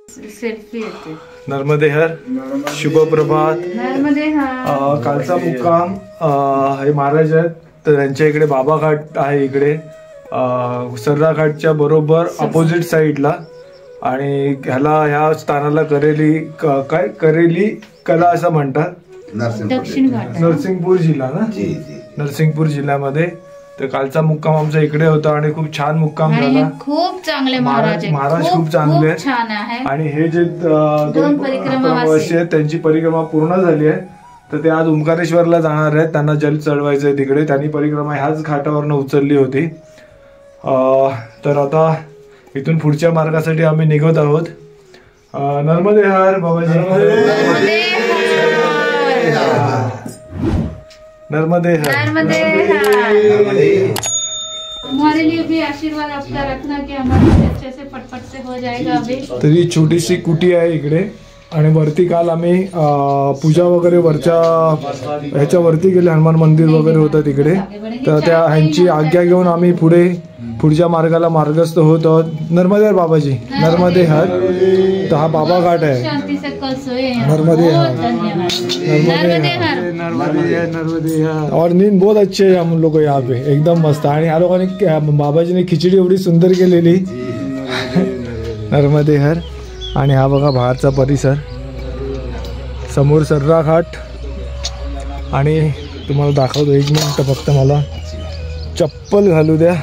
Selfie येते। नर्मदे हर, शुभ प्रभात। नर्मदे हर। कालचा मुक्काम हे महाराज आहेत, तर त्यांच्या इकडे बाबा घाट आहे, इकडे सर्रा घाटच्या बरोबर अपोजिट साईडला। आणि ह्या स्थानाला करेली कला असं म्हणतात। दक्षिण घाट, नरसिंगपूर जिल्हा ना, नरसिंगपूर जिल्ह्यामध्ये। तर कालचा मुक्काम आमचा इकडे होता आणि खूप छान मुक्काम झाला। खूप चांगले महाराज खूप चांगले छान आहे। आणि हे जे दोन परिक्रमावासी आहेत त्यांची परिक्रमा पूर्ण झाली आहे, तर ते आज ओंकारेश्वरला जाणार आहेत, त्यांना जल चढवायचंय तिकडे। त्यांनी परिक्रमा ह्याच घाटावरनं उचलली होती। तर आता इथून पुढच्या मार्गासाठी आम्ही निघत आहोत। नर्मदे हर बाबाजी, नर्मदे हर। हमारे लिए भी आशीर्वाद आपका रखना कि हमारे अच्छे से फटफट से हो जाएगा। अभी तरी छोटीशी कुटी आहे इकडे, आणि वरती काल आम्ही पूजा वगैरे ह्याच्या वरती गेले, हनुमान मंदिर वगैरे होतं तिकडे। तर त्या ह्यांची आज्ञा घेऊन आम्ही पुढच्या मार्गाला मार्गस्थ होत आहोत। नर्मदे हर बाबाजी, नर्मदे हर। तो हा बाबा घाट है। नर्मदे हर, नर्मदे हर। और नींद बहुत अच्छे है हम लोग को यहाँ पे, एकदम मस्त। आणि ह्या लोकांनी बाबाजी ने खिचडी एवढी सुंदर केलेली। नर्मदे हर। आणि हा बघा बाहेरचा परिसर, समोर सर्रा घाट। आणि तुम्हाला दाखवतो, एक मिनिट फक्त मला चप्पल घालू द्या।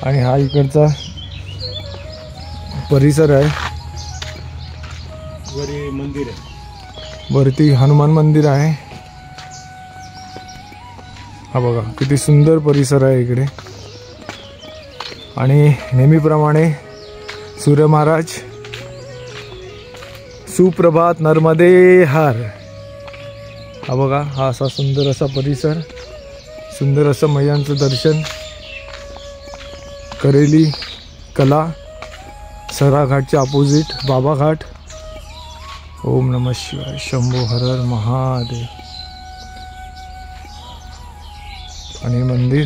आणि हा इकडचा परिसर आहे, वरती हनुमान मंदिर आहे। हा बघा किती सुंदर परिसर आहे इकडे। आणि नेहमीप्रमाणे सूर्य महाराज, सुप्रभात, नर्मदे हर। हा बघा, हा असा सुंदर असा परिसर, सुंदर असं मैयांचं दर्शन, करेली कला, सर्रा घाटच्या अपोजिट बाबा घाट। ओम नमः शिवाय, शंभो हर हर महादेव। आणि मंदिर।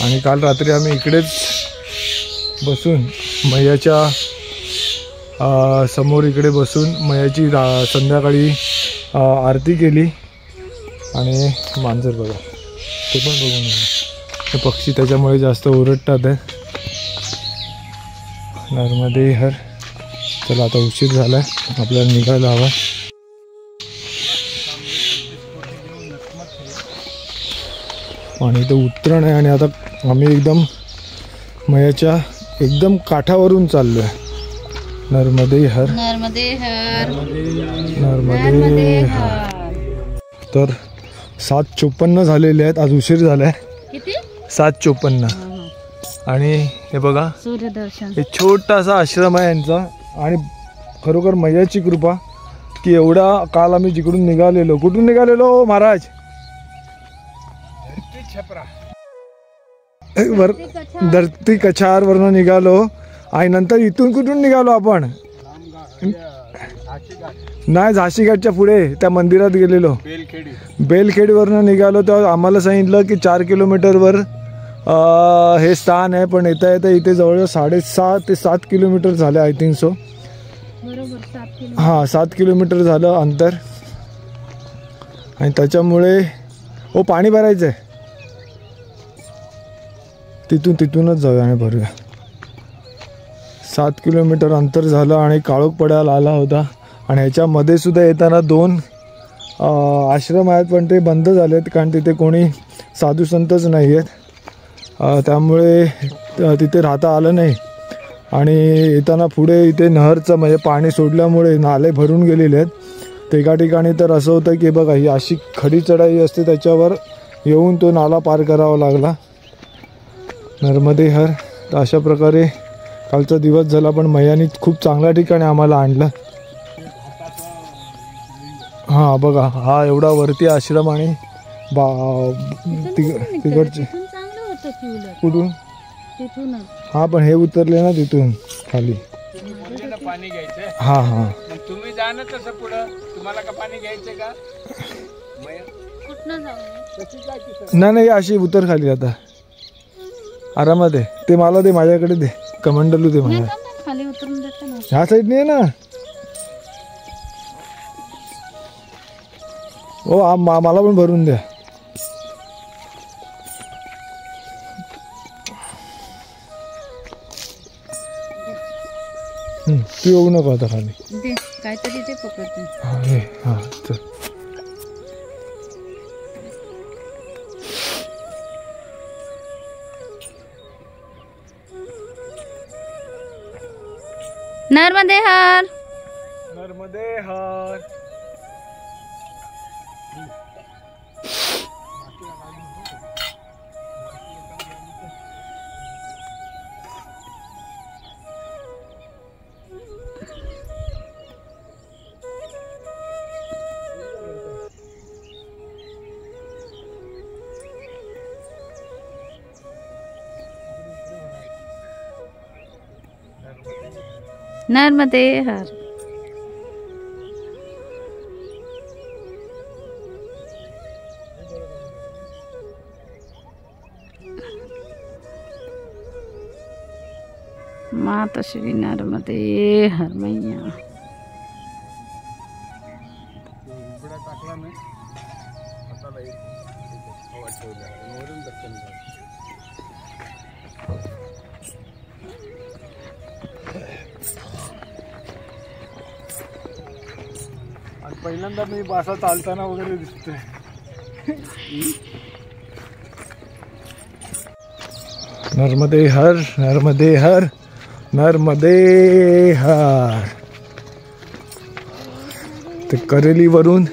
आणि काल रात्री आम्ही इकडेच बसून मैयाच्या समोर इकडे बसून मैयाची संध्याकाळी आरती केली। आणि मांजर बघा, ते पण बघून ते पक्षी त्याच्यामुळे जास्त ओरडतात आहे। नर्मदे हर। चला आता उशीर झालाय, आपल्याला निघायला हवा। आणि इथं उतरण आहे, आणि आता आम्ही एकदम मैयाच्या एकदम काठावरून चाललोय। नर्मदे हर, नर्मदे हर, नर्मदे हर। तर 7:54 झालेले आहेत, आज उशीर झालाय। किती? 7:54। आणि हे बघा, सूर्यदर्शन, हे छोटासा आश्रम आहे यांचा। आणि खरोखर मैयाची कृपा की एवढा काल आम्ही जिकडून निघालेलो, कुठून निघालेलो महाराज? धरती कछार वरनं निघालो। आणि नंतर इथून कुठून निघालो आपण? नाही, झाशी घाटच्या पुढे त्या मंदिरात गेलेलो, बेलखेडीवरनं निघालो। तेव्हा आम्हाला सांगितलं की 4 किलोमीटरवर हे स्थान आहे, पण येता येता इथे जवळजवळ 6.5 ते 7 किलोमीटर झाले, आय थिंक सो। हां, 7 किलोमीटर झालं अंतर। आणि त्याच्यामुळे पाणी भरायचं आहे, तिथूनच जाऊया आणि भरूया। 7 किलोमीटर अंतर झालं आणि काळोख पडायला आला होता। आणि ह्याच्यामध्ये सुद्धा येताना 2 आश्रम आहेत, पण ते बंद झालेत, कारण तिथे कोणी साधू संतच नाही आहेत, त्यामुळे तिथे राहता आलं नाही। आणि येताना पुढे इथे नहरचं म्हणजे पाणी सोडल्यामुळे नाले भरून गेलेले आहेत। तर एका ठिकाणी तर असं होतं की बघा, ही अशी खडी चढाई असते, त्याच्यावर येऊन तो नाला पार करावा लागला। नर्मदे हर। तर अशा प्रकारे कालचा दिवस झाला, पण मैयानी खूप चांगल्या ठिकाणी आम्हाला आणलं। हां बघा, हा एवढा वरती आश्रम आणि तिकडचे कुठून? हा, पण हे उतरले ना तिथून खाली। पाणी घ्यायचं। हां हां, तुम्ही जा ना तसं पुढं, तुम्हाला का पाणी घ्यायचं का? नाही, अशी उतर खाली आता। आरामात आहे. ते मला दे, माझ्याकडे दे, कमंडलू दे मला. खाली उतरून देते ना. ह्या साईडने आहे ना. हो मला पण भरून द्या. तू येऊ नको आता खाली. दे काहीतरी ते पकडते. हा चल. नर्मदे हर. नर्मदे हर. नर्मदे हर. माता श्री नर्मदे हर मैया. टाकला नाही हाताला एक हवा ठेवल्या वरून दर्शन झालं. आणि पहिल्यांदा मी बासा चालताना वगैरे दिसतोय. नर्मदे हर, नर्मदे हर, नर्मदे हर. ते करेलीवरून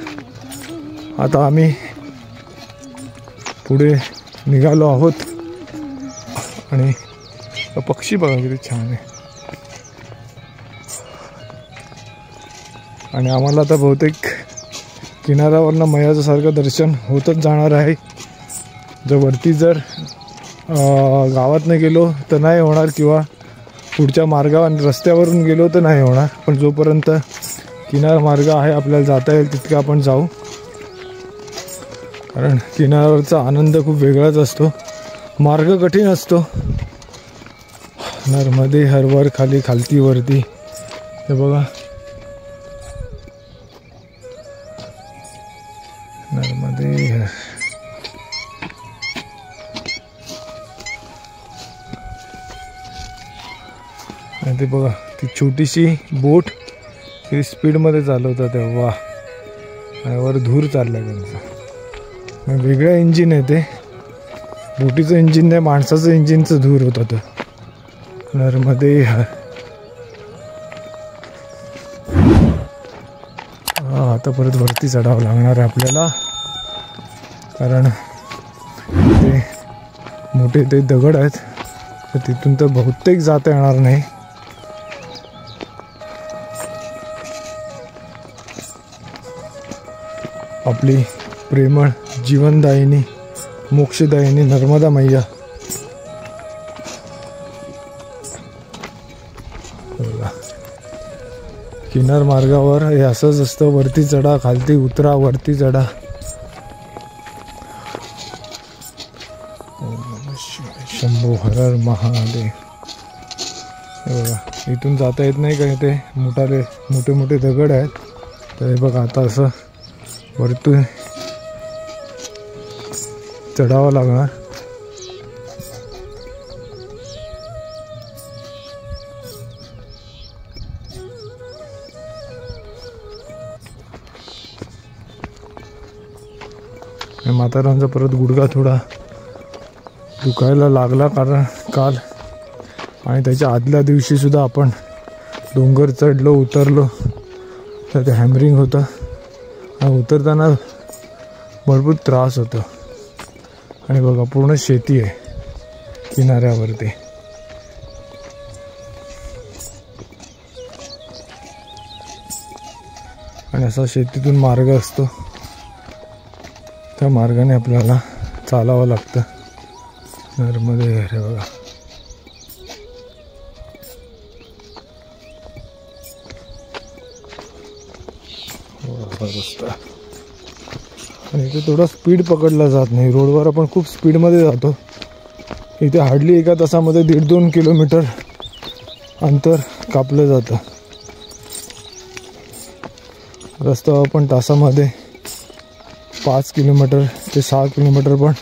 आता आम्ही पुढे निघालो आहोत. आणि पक्षी बघा किती छान आहे. आणि आम्हाला आता बहुतेक किनाऱ्यावरनं मयाचं सारखं दर्शन होतच जाणार आहे. वरती जर गावातनं गेलो तर नाही होणार, किंवा पुढच्या मार्गावर रस्त्यावरून गेलो तर नाही होणार. पण जोपर्यंत किनार मार्ग आहे आपल्याला जाता येईल तितकं आपण जाऊ. कारण किनाऱ्यावरचा आनंद खूप वेगळाच असतो. मार्ग कठीण असतो. नर्मदे हरवर खाली, खालती वरती. हे बघा नर्मदे हर. आणि ते बघा ती छोटीशी बोट किती स्पीडमध्ये चालवतात तेव्हा. आणि वर धूर चाललाय त्यांचा. वेगळं इंजिन आहे ते. बोटीचं इंजिन नाही, माणसाचं इंजिनचं धूर होतं ते. नर्मदे हर. आता परत वरती चढावं लागणार आहे आपल्याला. कारण ते मोठे ते दगड आहेत, तर तिथून तर बहुतेक जाता येणार नाही. आपली प्रेमळ जीवनदायिनी मोक्षदायिनी नर्मदा मैया. किनार मार्गावर हे असंच असतं. वरती चढा, खालती उतरा, वरती चढा. शंभो हर हर महादेव. हे बघा इथून जाता येत नाही, कारण ते मोठे मोठे दगड आहेत. तर हे बघा आता असं वरतून चढावं लागणार. म्हातारांचा परत गुडघा थोडा दुखायला लागला, कारण काल आणि त्याच्या आदल्या दिवशी सुद्धा आपण डोंगर चढलो उतरलो तर ते हॅमरिंग होतं. आणि उतरताना भरपूर त्रास होतो. आणि बघा पूर्ण शेती आहे किनाऱ्यावरती. आणि असा शेतीतून मार्ग असतो, त्या मार्गाने आपल्याला चालावं लागतं. नर्मदे हर. बघा रस्ता. आणि इथे थोडा स्पीड पकडला जात नाही. रोडवर आपण खूप स्पीडमध्ये जातो. इथे हार्डली एका तासामध्ये 1.5-2 किलोमीटर अंतर कापलं जातं. रस्ता पण तासामध्ये 5 किलोमीटर ते 6 किलोमीटर पण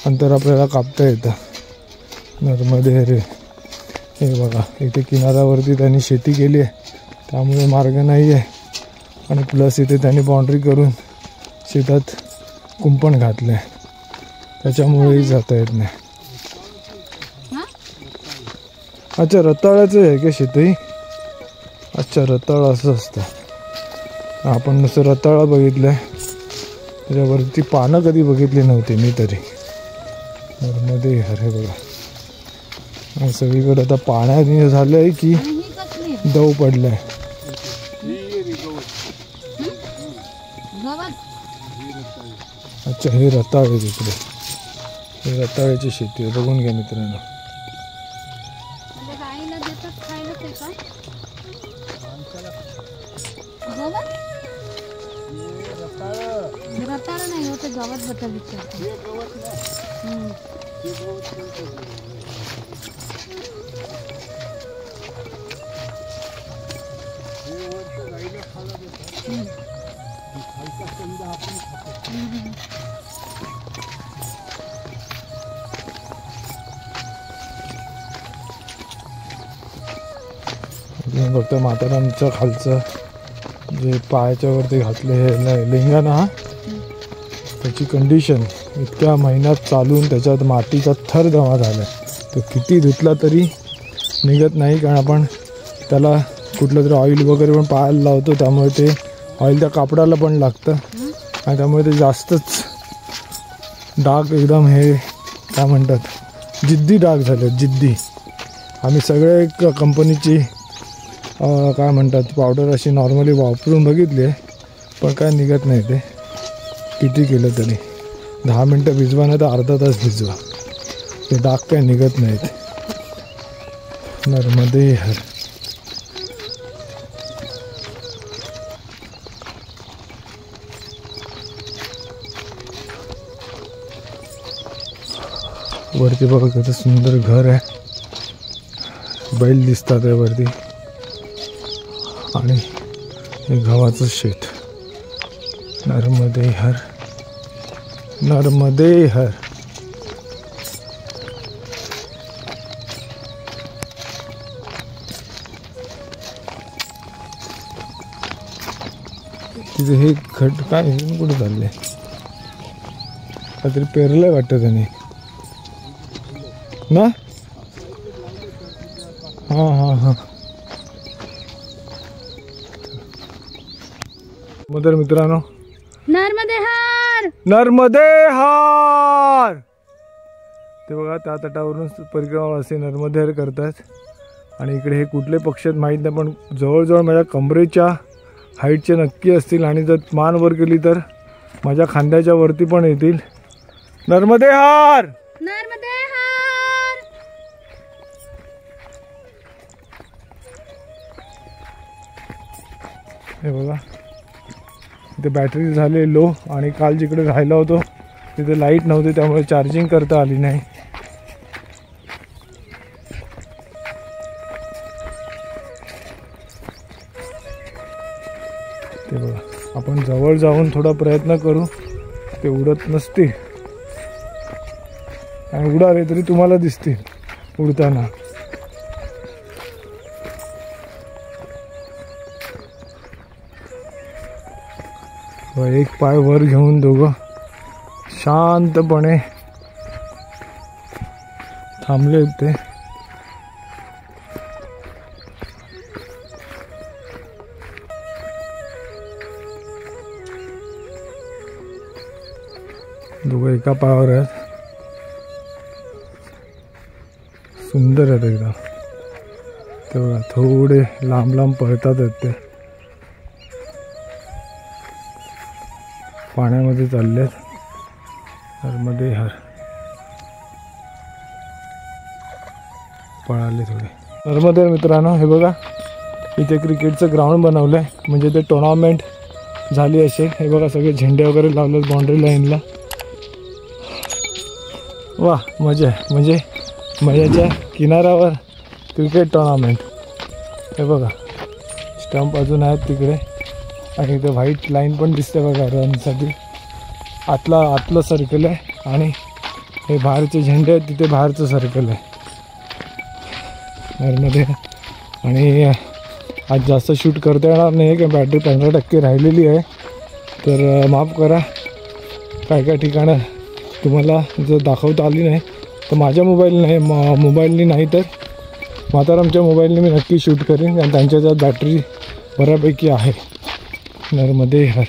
अंतर आपल्याला कापता येतं. नर्मदे रे हे बघा, इथे किनाऱ्यावरती त्यांनी शेती केली आहे, त्यामुळे मार्ग नाही आहे. आणि प्लस इथे त्यांनी बाउंड्री करून शेतात कुंपण घातलं आहे, त्याच्यामुळेही जाता येत नाही. अच्छा, रताळ्याचं आहे का शेतही? अच्छा, रताळा असं असतं. आपण नुसतं रताळा बघितलं आहे, त्याच्यावरती पानं कधी बघितली नव्हती मी तरी. नर्मदे अरे बघा, आणि सगळीकडे आता पाण्याने झालं आहे की दव पडलं आहे. अच्छा, हे रताळे तिकडे, हे रताळ्याची शेती आहे. बघून घ्या मित्रांनो. रताळा नाही होते, गवत बद्दल विचारते. फक्त मातारामच्या खालचं जे पायाच्या वरती घातले हे लिंगाणा, हा त्याची कंडिशन इतक्या महिन्यात चालून त्याच्यात मातीचा थर जमा झाला आहे. तो किती धुतला तरी निघत नाही, कारण आपण त्याला कुठलं तरी ऑइल वगैरे पण पायाला लावतो, त्यामुळे ते ऑइल त्या कापडाला पण लागतं आणि त्यामुळे ते जास्तच डाग एकदम हे काय म्हणतात जिद्दी डाग झाले, जिद्दी. आम्ही सगळे कंपनीची काय म्हणतात पावडर अशी नॉर्मली वापरून बघितली आहे, पण काय निघत नाही. ते किती केलं तरी 10 मिनटं भिजवा नाही तर अर्धा तास भिजवा, ते डाग काय निघत नाहीत. नर्मदे हर. वरती बघा किती सुंदर घर आहे, बैल दिसतात आहे वरती, आणि हे गव्हाचं शेत. नर्मदे हर, नर्मदे हर. तिथे हे खट काय कुठे चालले, काहीतरी पेरलंय वाटतं त्याने ना. हां हां हां. तर मित्रांनो, नर्मदे हार, नर्मदे हार. ते बघा त्या तटावरून परिक्रमा असे नर्मदे हार करतात. आणि इकडे हे कुठले पक्षी आहेत माहीत नाही, पण जवळजवळ माझ्या कमरेच्या हाईटचे नक्की असतील, आणि जर मान वर केली तर माझ्या खांद्याच्या वरती पण येतील. नर्मदे हार, नर्मदे हार. हे बघा, इथे बॅटरी झाले लो, आणि काल जिकडे राहिला होतो तिथे लाईट नव्हती, त्यामुळे चार्जिंग करता आली नाही. ते बघा, आपण जवळ जाऊन थोडा प्रयत्न करू, ते उडत नसतील, आणि उडाले तरी तुम्हाला दिसतील उडताना. एक पाय वर घेऊन दोघं शांतपणे थांबले ते. दोघं एका पायावर आहेत, सुंदर आहेत एकदम. ते बघा, थोडे लांब लांब पळतात आहेत, ते पाण्यामध्ये चाललेत. नर्मदे हर. पळाले थोडे. नर्मदे मित्रांनो, हे बघा इथे क्रिकेटचं ग्राउंड बनवलं आहे, म्हणजे ते टुर्नामेंट झाली असेल. हे बघा सगळे झेंडे वगैरे लावलेत बाउंड्री लाईनला. वा, मजा आहे. म्हणजे मयाच्या किनाऱ्यावर क्रिकेट टुर्नामेंट. हे बघा स्टंप अजून आहेत तिकडे आणि इथे व्हाईट लाईन पण दिसते बघा रनसाठी. आतलं सर्कल आहे आणि हे बाहेरचे झेंडे आहेत तिथे बाहेरचं सर्कल आहे नरमध्ये. आणि आज जास्त शूट करता येणार नाही की बॅटरी 15% राहिलेली आहे. तर माफ करा, काय ठिकाणं तुम्हाला जर दाखवता आली नाही तर माझ्या मोबाईलने नाही तर म्हातारामच्या मोबाईलने मी नक्की शूट करेन, कारण त्यांच्या ज्यात बॅटरी बऱ्यापैकी आहे. नरमध्ये हर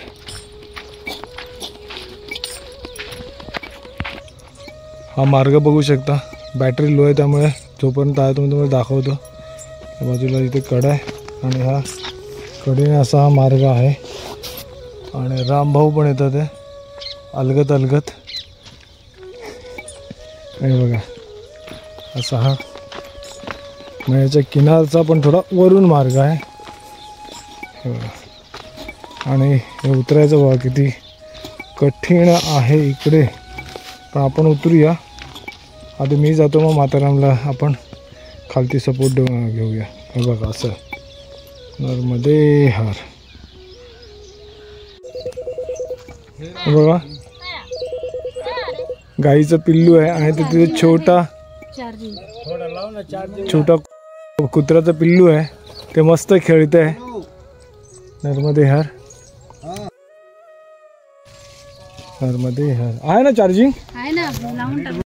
हा मार्ग बघू शकता, बॅटरी लो आहे त्यामुळे जोपर्यंत आहे तो तुम्हाला दाखवतो. त्या बाजूला इथे कडा आहे आणि हा कडेने असा हा मार्ग आहे आणि रामभाऊ पण येतात आहे अलगत. हे बघा असा हा मयाच्या किनारचा पण थोडा वरून मार्ग आहे. हे बघा आणि हे उतरायचं बघा किती कठीण आहे इकडे. पण आपण उतरूया आधी. मी जातो मग मातारामला आपण खालती सपोर्ट घेऊया. हे बघा असं नरमध्ये हार. हे बघा गाईचं पिल्लू आहे आणि तिथे छोटा कुत्र्याचं पिल्लू आहे. ते मस्त खेळते आहे नरमध्ये हार. नरमध्ये हार आहे ना चार्जिंग आहे ना, लावून टाक.